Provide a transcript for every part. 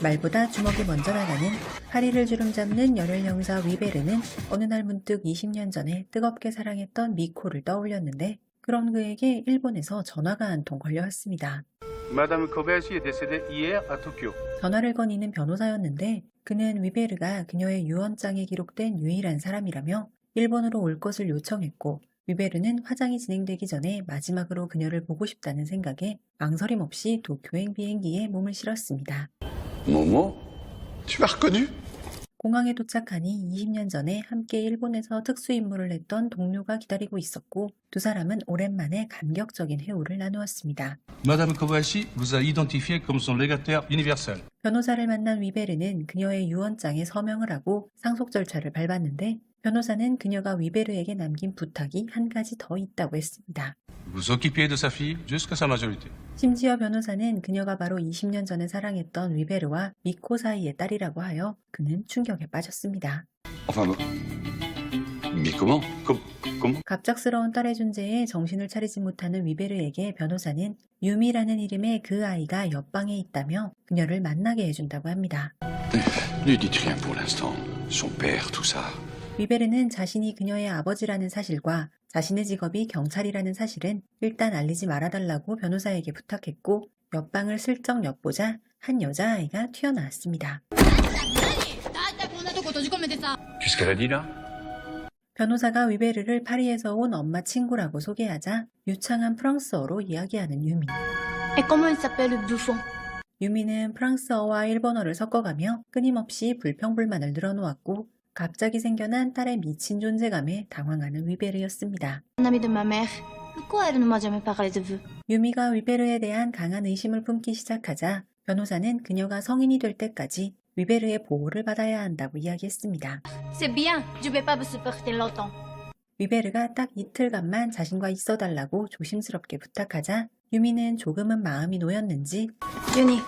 말보다 주먹이 먼저 나가는 파리를 주름잡는 열혈 형사 위베르는 어느 날 문득 20년 전에 뜨겁게 사랑했던 미코를 떠올렸는데 그런 그에게 일본에서 전화가 한 통 걸려왔습니다. Madame Kobayashi est décédée hier à Tokyo. 전화를 건 이는 변호사였는데 그는 위베르가 그녀의 유언장에 기록된 유일한 사람이라며 일본으로 올 것을 요청했고 위베르는 화장이 진행되기 전에 마지막으로 그녀를 보고 싶다는 생각에 망설임 없이 도쿄행 비행기에 몸을 실었습니다. Momo, tu m'as reconnu? 공항에 도착하니 20년 전에 함께 일본에서 특수임무를 했던 동료가 기다리고 있었고 두 사람은 오랜만에 감격적인 회오를 나누었습니다. Madame Kobayashi vous a identifié comme son légataire universel. 변호사를 만난 위베르는 그녀의 유언장에 서명을 하고 상속 절차를 밟았는데 변호사는 그녀가 위베르에게 남긴 부탁이 한 가지 더 있다고 했습니다. Vous occupiez de sa fille jusqu'à sa majorité. 심지어 변호사는 그녀가 바로 20년 전에 사랑했던 위베르와 미코 사이의 딸이라고 하여 그는 충격에 빠졌습니다. Enfin, mais comment? Comment? 갑작스러운 딸의 존재에 정신을 차리지 못하는 위베르에게 변호사는 유미라는 이름의 그 아이가 옆방에 있다며 그녀를 만나게 해준다고 합니다. Ne dites rien pour l'instant. Son père, tout ça. 위베르는 자신이 그녀의 아버지라는 사실과 자신의 직업이 경찰이라는 사실은 일단 알리지 말아달라고 변호사에게 부탁했고 옆방을 슬쩍 엿보자 한 여자아이가 튀어나왔습니다. Qu'est-ce qu'elle a dit là? 변호사가 위베르를 파리에서 온 엄마 친구라고 소개하자 유창한 프랑스어로 이야기하는 유미. Et comment il s'appelle le bouffon? 유미는 프랑스어와 일본어를 섞어가며 끊임없이 불평불만을 늘어놓았고 갑자기 생겨난 딸의 미친 존재감에 당황하는 위베르였습니다. Un ami de ma mère. Pourquoi elle ne m'a jamais parlé de vous? 유미가 위베르에 대한 강한 의심을 품기 시작하자 변호사는 그녀가 성인이 될 때까지 위베르의 보호를 받아야 한다고 이야기했습니다. C'est bien, je vais pas vous supporter longtemps. 위베르가 딱 이틀간만 자신과 있어달라고 조심스럽게 부탁하자 유미는 조금은 마음이 놓였는지 Johnny,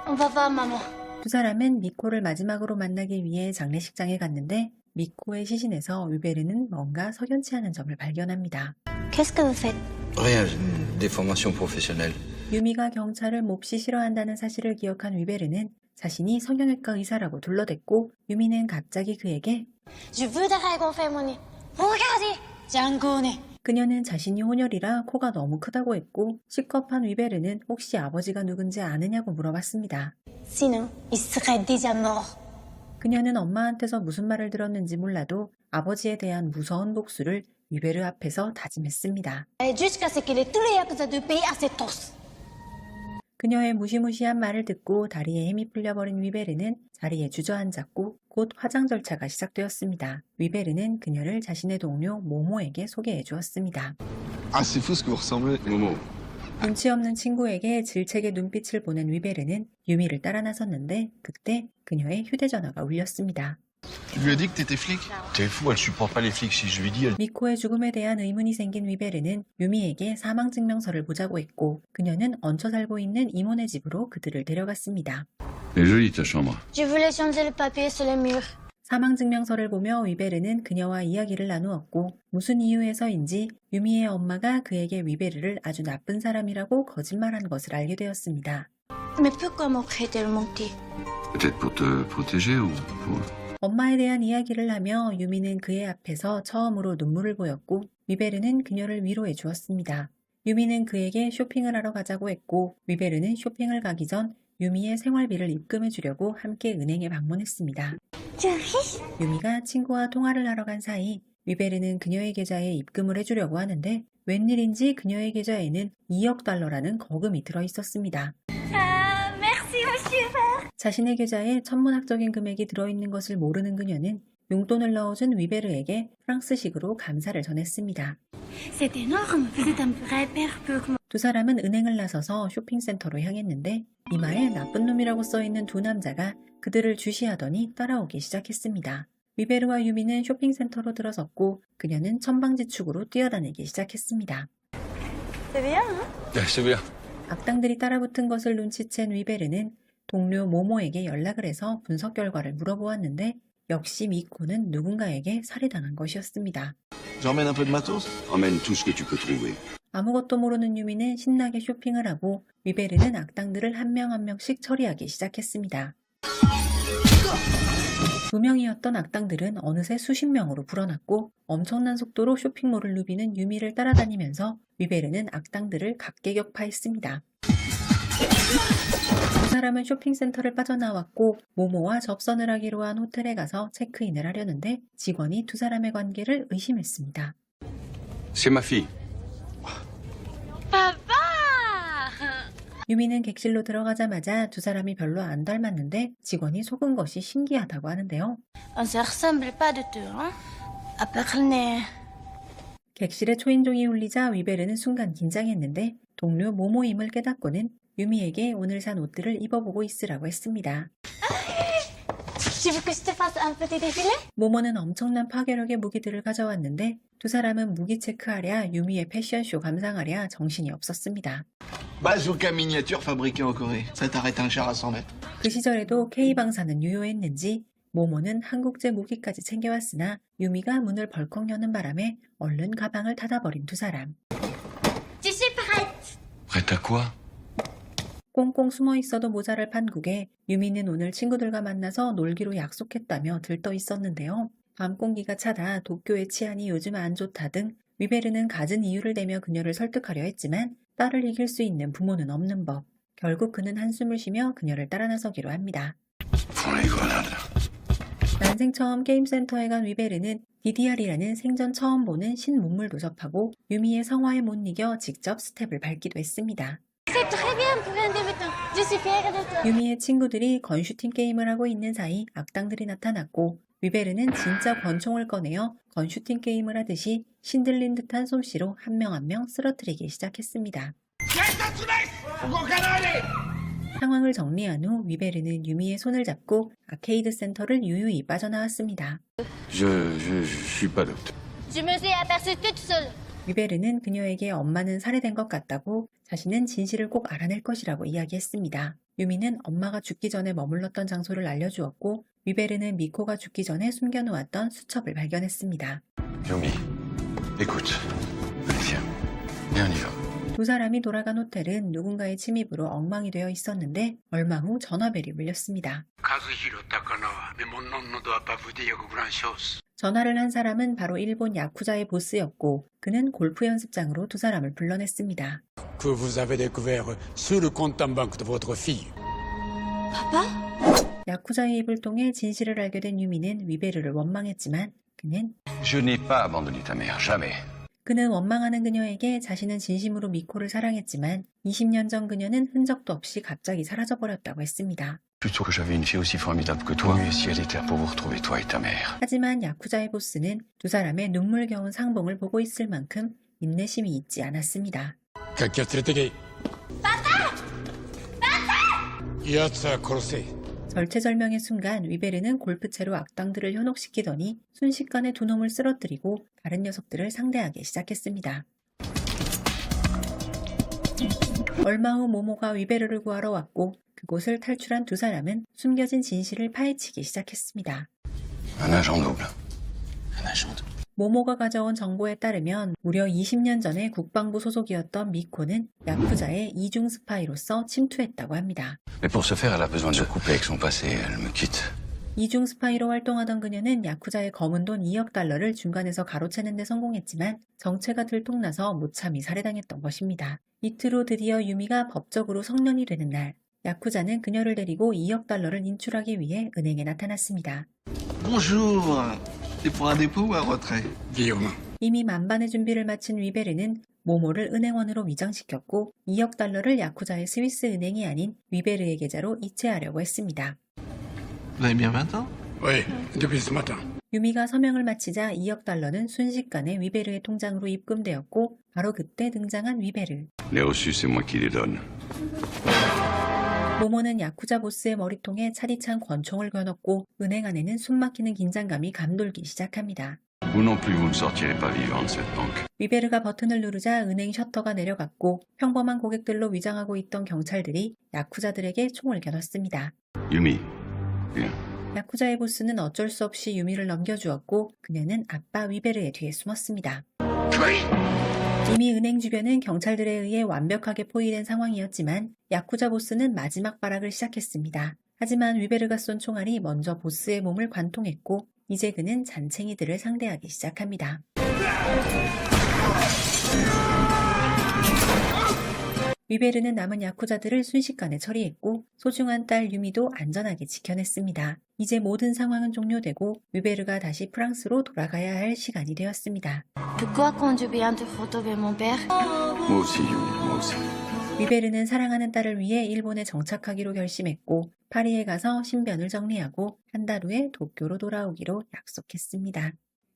on va voir maman. 두 사람은 미코를 마지막으로 만나기 위해 장례식장에 갔는데 미코의 시신에서 위베르는 뭔가 석연치 않은 점을 발견합니다. Qu'est-ce que vous faites? Rien, une déformation professionnelle. 유미가 경찰을 몹시 싫어한다는 사실을 기억한 위베르는 자신이 성형외과 의사라고 둘러댔고 유미는 갑자기 그에게 Je voudrais gonfler mon nez. Regardez, j'ai un gros nez. 그녀는 자신이 혼혈이라 코가 너무 크다고 했고 시겁한 위베르는 혹시 아버지가 누군지 아느냐고 물어봤습니다. Sinon, il serait déjà mort. 그녀는 엄마한테서 무슨 말을 들었는지 몰라도 아버지에 대한 무서운 복수를 위베르 앞에서 다짐했습니다. Et jusqu'à ce que tous les yakuza du pays à ses tos. 그녀의 무시무시한 말을 듣고 다리에 힘이 풀려버린 위베르는 자리에 주저앉았고 곧 화장 절차가 시작되었습니다. 위베르는 그녀를 자신의 동료 모모에게 소개해 주었습니다. Ah, c'est fou ce que vous ressemblez. Momo. 눈치 없는 친구에게 질책의 눈빛을 보낸 위베르는 유미를 따라 나섰는데 그때 그녀의 휴대전화가 울렸습니다. Tu lui as dit que t'étais flic? T'es fou, elle supporte pas les flics. Si je lui dis, elle... 미코의 죽음에 대한 의문이 생긴 위베르는 유미에게 사망증명서를 보자고 했고 그녀는 얹혀 살고 있는 이모네 집으로 그들을 데려갔습니다. Elle est jolie ta chambre. Je voulais changer le papier sur les murs. 사망증명서를 보며 위베르는 그녀와 이야기를 나누었고 무슨 이유에서인지 유미의 엄마가 그에게 위베르를 아주 나쁜 사람이라고 거짓말한 것을 알게 되었습니다. Mais pourquoi m'aurait-elle menti? Peut-être pour te protéger ou pour... 엄마에 대한 이야기를 하며 유미는 그의 앞에서 처음으로 눈물을 보였고 위베르는 그녀를 위로해 주었습니다. 유미는 그에게 쇼핑을 하러 가자고 했고 위베르는 쇼핑을 가기 전 유미의 생활비를 입금해 주려고 함께 은행에 방문했습니다. 유미가 친구와 통화를 하러 간 사이 위베르는 그녀의 계좌에 입금을 해주려고 하는데 웬일인지 그녀의 계좌에는 2억 달러라는 거금이 들어있었습니다. Ah, merci monsieur. 자신의 계좌에 천문학적인 금액이 들어있는 것을 모르는 그녀는 용돈을 넣어준 위베르에게 프랑스식으로 감사를 전했습니다. C'est énorme, vous êtes un vrai père pour moi. 두 사람은 은행을 나서서 쇼핑센터로 향했는데 이마에 나쁜 놈이라고 써있는 두 남자가 그들을 주시하더니 따라오기 시작했습니다. 위베르와 유미는 쇼핑센터로 들어섰고 그녀는 천방지축으로 뛰어다니기 시작했습니다. C'est bien, hein? C'est bien. 악당들이 따라붙은 것을 눈치챈 위베르는 동료 모모에게 연락을 해서 분석 결과를 물어보았는데 역시 미코는 누군가에게 살해당한 것이었습니다. J'emmène un peu de matos? Emmène tout ce que tu peux trouver. 아무것도 모르는 유미는 신나게 쇼핑을 하고 위베르는 악당들을 한 명 한 명씩 처리하기 시작했습니다. 2명이었던 악당들은 어느새 수십 명으로 불어났고 엄청난 속도로 쇼핑몰을 누비는 유미를 따라다니면서 위베르는 악당들을 각계격파했습니다. 두 사람은 쇼핑센터를 빠져나왔고 모모와 접선을 하기로 한 호텔에 가서 체크인을 하려는데 직원이 두 사람의 관계를 의심했습니다. C'est ma fille. Papa! 유미는 객실로 들어가자마자 두 사람이 별로 안 닮았는데 직원이 속은 것이 신기하다고 하는데요. On se ressemble pas du tout, hein? À part le nez. 객실에 초인종이 울리자 위베르는 순간 긴장했는데 동료 모모임을 깨닫고는 유미에게 오늘 산 옷들을 입어보고 있으라고 했습니다. Tu veux que je te fasse un petit défilé? 모모는 엄청난 파괴력의 무기들을 가져왔는데 두 사람은 무기 체크하랴 유미의 패션쇼 감상하랴 정신이 없었습니다. Bazooka miniature fabriqué en Corée. Ça t'arrête un char à 100 mètres. 그 시절에도 K방사는 유효했는지 모모는 한국제 무기까지 챙겨왔으나 유미가 문을 벌컥 여는 바람에 얼른 가방을 닫아버린 두 사람. Je suis prête! Prête à quoi? 꽁꽁 숨어 있어도 모자랄 판국에 유미는 오늘 친구들과 만나서 놀기로 약속했다며 들떠 있었는데요. 밤 공기가 차다 도쿄의 치안이 요즘 안 좋다 등 위베르는 갖은 이유를 대며 그녀를 설득하려 했지만 딸을 이길 수 있는 부모는 없는 법. 결국 그는 한숨을 쉬며 그녀를 따라 나서기로 합니다. Pour les grenades. 난생 처음 게임센터에 간 위베르는 DDR이라는 생전 처음 보는 신문물도 접하고 유미의 성화에 못 이겨 직접 스텝을 밟기도 했습니다. C'est très bien pour un débutant. Je suis fière de toi. 유미의 친구들이 건슈팅 게임을 하고 있는 사이 악당들이 나타났고 위베르는 진짜 권총을 꺼내어 건슈팅 게임을 하듯이 신들린 듯한 솜씨로 한 명 한 명 쓰러뜨리기 시작했습니다. 상황을 정리한 후 위베르는 유미의 손을 잡고 아케이드 센터를 유유히 빠져나왔습니다. Je suis pas docteur. Je me suis aperçue toute seule. 위베르는 그녀에게 엄마는 살해된 것 같다고 자신은 진실을 꼭 알아낼 것이라고 이야기했습니다. 유미는 엄마가 죽기 전에 머물렀던 장소를 알려주었고 위베르는 미코가 죽기 전에 숨겨놓았던 수첩을 발견했습니다. Yumi, écoute. Allez, viens. Viens, on y va. 두 사람이 돌아간 호텔은 누군가의 침입으로 엉망이 되어 있었는데 얼마 후 전화벨이 울렸습니다. Kazuhiro Takanawa, mais mon nom ne doit pas vous dire grand-chose. 전화를 한 사람은 바로 일본 야쿠자의 보스였고 그는 골프 연습장으로 두 사람을 불러냈습니다. Que vous avez découvert sur le compte en banque de votre fille. 야쿠자의 입을 통해 진실을 알게 된 유미는 위베르를 원망했지만 Je n'ai pas abandonné ta mère, jamais. 그는 원망하는 그녀에게 자신은 진심으로 미코를 사랑했지만 20년 전 그녀는 흔적도 없이 갑자기 사라져버렸다고 했습니다. Plutôt que j'avais une fille aussi formidable que toi, mais si elle était pour vous retrouver toi et ta mère. 하지만 야쿠자의 보스는 두 사람의 눈물겨운 상봉을 보고 있을 만큼 인내심이 있지 않았습니다. かきを連れてけ。奴は殺せ。 절체절명의 순간 위베르는 골프채로 악당들을 현혹시키더니 순식간에 두 놈을 쓰러뜨리고 다른 녀석들을 상대하기 시작했습니다. 얼마 후 모모가 위베르를 구하러 왔고 그곳을 탈출한 두 사람은 숨겨진 진실을 파헤치기 시작했습니다. Un agent double. Un agent double. 모모가 가져온 정보에 따르면 무려 20년 전에 국방부 소속이었던 미코는 야쿠자의 이중 스파이로서 침투했다고 합니다. Mais pour ce faire, elle a besoin de couper avec son passé. Elle me quitte. 이중 스파이로 활동하던 그녀는 야쿠자의 검은 돈 2억 달러를 중간에서 가로채는 데 성공했지만 정체가 들통나서 무참히 살해당했던 것입니다. 이틀 후 드디어 유미가 법적으로 성년이 되는 날, 야쿠자는 그녀를 데리고 2억 달러를 인출하기 위해 은행에 나타났습니다. Bonjour. C'est pour un dépôt ou un retrait? Guillaume. 이미 만반의 준비를 마친 위베르는 모모를 은행원으로 위장시켰고 2억 달러를 야쿠자의 스위스 은행이 아닌 위베르의 계좌로 이체하려고 했습니다. Vous avez bien 20 ans? Oui, depuis ce matin. 유미가 서명을 마치자 2억 달러는 순식간에 위베르의 통장으로 입금되었고 바로 그때 등장한 위베르. Les reçus, c'est moi qui les donne. 모모는 야쿠자 보스의 머리통에 차디찬 권총을 겨눴고 은행 안에는 숨막히는 긴장감이 감돌기 시작합니다. Vous non plus, vous ne sortirez pas vivant de cette banque. 위베르가 버튼을 누르자 은행 셔터가 내려갔고 평범한 고객들로 위장하고 있던 경찰들이 야쿠자들에게 총을 겨눴습니다. Yumi, viens. 야쿠자의 보스는 어쩔 수 없이 유미를 넘겨주었고 그녀는 아빠 위베르의 뒤에 숨었습니다. 이미 은행 주변은 경찰들에 의해 완벽하게 포위된 상황이었지만 야쿠자 보스는 마지막 발악을 시작했습니다. 하지만 위베르가 쏜 총알이 먼저 보스의 몸을 관통했고 이제 그는 잔챙이들을 상대하기 시작합니다. 위베르는 남은 야쿠자들을 순식간에 처리했고 소중한 딸 유미도 안전하게 지켜냈습니다. 이제 모든 상황은 종료되고 위베르가 다시 프랑스로 돌아가야 할 시간이 되었습니다. Pourquoi quand je viens de retrouver mon père? Moi aussi, Yumi, moi aussi. 위베르는 사랑하는 딸을 위해 일본에 정착하기로 결심했고 파리에 가서 신변을 정리하고 한 달 후에 도쿄로 돌아오기로 약속했습니다.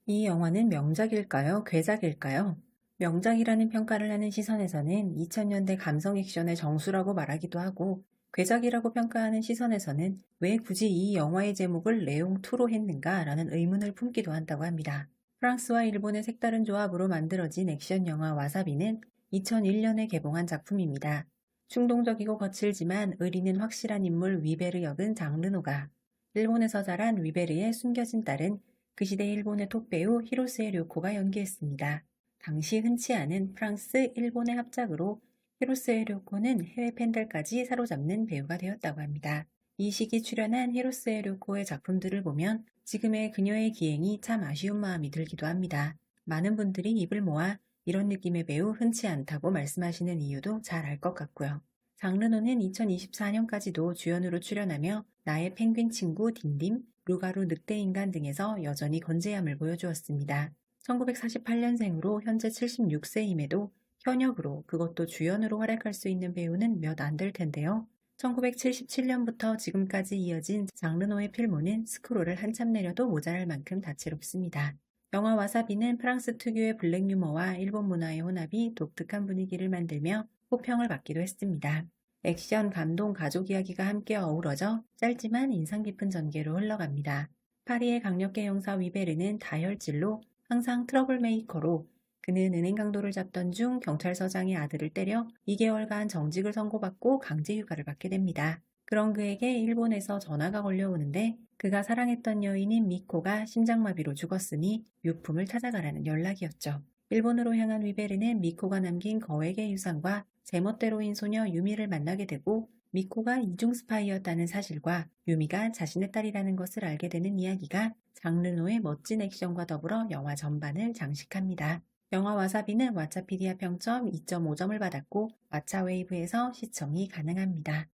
이 영화는 명작일까요? 괴작일까요? 명작이라는 평가를 하는 시선에서는 2000년대 감성 액션의 정수라고 말하기도 하고 괴작이라고 평가하는 시선에서는 왜 굳이 이 영화의 제목을 레옹2로 했는가 라는 의문을 품기도 한다고 합니다. 프랑스와 일본의 색다른 조합으로 만들어진 액션 영화 와사비는 2001년에 개봉한 작품입니다. 충동적이고 거칠지만 의리는 확실한 인물 위베르 역은 장르노가, 일본에서 자란 위베르의 숨겨진 딸은 그 시대 일본의 톱배우 히로스에 료코가 연기했습니다. 당시 흔치 않은 프랑스, 일본의 합작으로 히로스에 료코는 해외 팬들까지 사로잡는 배우가 되었다고 합니다. 이 시기 출연한 히로스에 료코의 작품들을 보면 지금의 그녀의 기행이 참 아쉬운 마음이 들기도 합니다. 많은 분들이 입을 모아 이런 느낌의 배우 흔치 않다고 말씀하시는 이유도 잘 알 것 같고요. 장르노는 2024년까지도 주연으로 출연하며 나의 펭귄 친구 딘딘, 루가루 늑대인간 등에서 여전히 건재함을 보여주었습니다. 1948년생으로 현재 76세임에도 현역으로 그것도 주연으로 활약할 수 있는 배우는 몇 안 될 텐데요. 1977년부터 지금까지 이어진 장르노의 필모는 스크롤을 한참 내려도 모자랄 만큼 다채롭습니다. 영화 와사비는 프랑스 특유의 블랙 유머와 일본 문화의 혼합이 독특한 분위기를 만들며 호평을 받기도 했습니다. 액션, 감동, 가족 이야기가 함께 어우러져 짧지만 인상 깊은 전개로 흘러갑니다. 파리의 강력계 형사 위베르는 다혈질로 항상 트러블 메이커로 그는 은행 강도를 잡던 중 경찰서장의 아들을 때려 2개월간 정직을 선고받고 강제 휴가를 받게 됩니다. 그런 그에게 일본에서 전화가 걸려오는데 그가 사랑했던 여인인 미코가 심장마비로 죽었으니 유품을 찾아가라는 연락이었죠. 일본으로 향한 위베르는 미코가 남긴 거액의 유산과 제멋대로인 소녀 유미를 만나게 되고 미코가 이중 스파이였다는 사실과 유미가 자신의 딸이라는 것을 알게 되는 이야기가 장르노의 멋진 액션과 더불어 영화 전반을 장식합니다. 영화 와사비는 왓챠피디아 평점 2.5점을 받았고 왓챠웨이브에서 시청이 가능합니다.